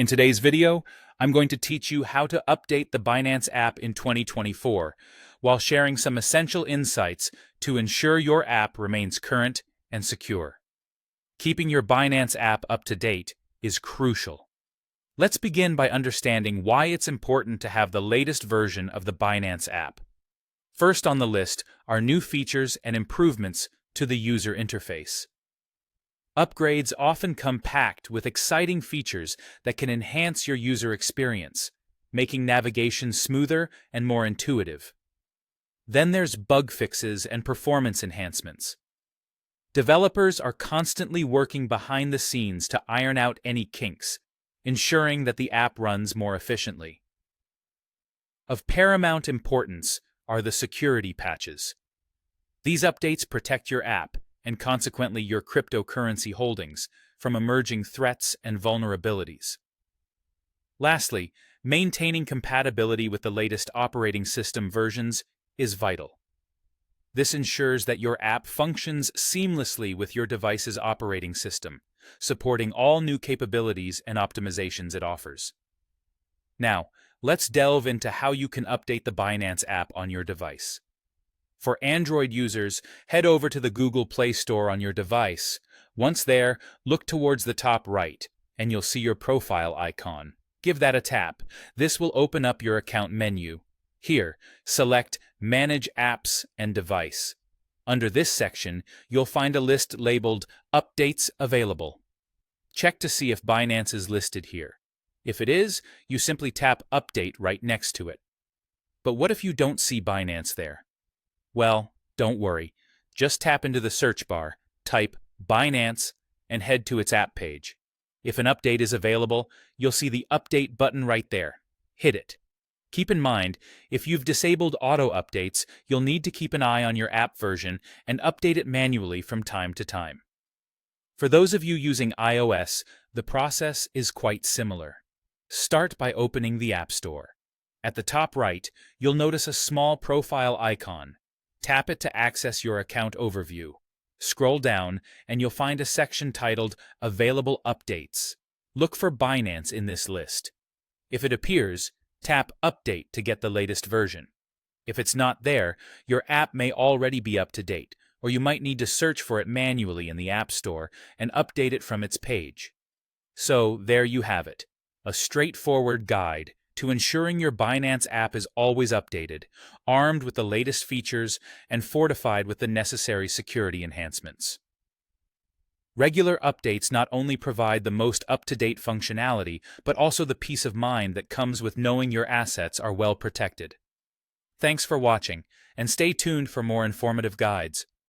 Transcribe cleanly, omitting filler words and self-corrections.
In today's video, I'm going to teach you how to update the Binance app in 2024, while sharing some essential insights to ensure your app remains current and secure. Keeping your Binance app up to date is crucial. Let's begin by understanding why it's important to have the latest version of the Binance app. First on the list are new features and improvements to the user interface. Upgrades often come packed with exciting features that can enhance your user experience, making navigation smoother and more intuitive. Then there's bug fixes and performance enhancements. Developers are constantly working behind the scenes to iron out any kinks, ensuring that the app runs more efficiently. Of paramount importance are the security patches. These updates protect your app, and consequently your cryptocurrency holdings, from emerging threats and vulnerabilities. Lastly, maintaining compatibility with the latest operating system versions is vital. This ensures that your app functions seamlessly with your device's operating system, supporting all new capabilities and optimizations it offers. Now, let's delve into how you can update the Binance app on your device. For Android users, head over to the Google Play Store on your device. Once there, look towards the top right, and you'll see your profile icon. Give that a tap. This will open up your account menu. Here, select Manage Apps and Device. Under this section, you'll find a list labeled Updates Available. Check to see if Binance is listed here. If it is, you simply tap Update right next to it. But what if you don't see Binance there? Well, don't worry. Just tap into the search bar, type Binance, and head to its app page. If an update is available, you'll see the Update button right there. Hit it. Keep in mind, if you've disabled auto updates, you'll need to keep an eye on your app version and update it manually from time to time. For those of you using iOS, the process is quite similar. Start by opening the App Store. At the top right, you'll notice a small profile icon. Tap it to access your account overview. Scroll down, and you'll find a section titled Available Updates. Look for Binance in this list. If it appears, tap Update to get the latest version. If it's not there, your app may already be up to date, or you might need to search for it manually in the App Store and update it from its page. So, there you have it, a straightforward guide to ensuring your Binance app is always updated, armed with the latest features, and fortified with the necessary security enhancements. Regular updates not only provide the most up-to-date functionality, but also the peace of mind that comes with knowing your assets are well protected. Thanks for watching, and stay tuned for more informative guides.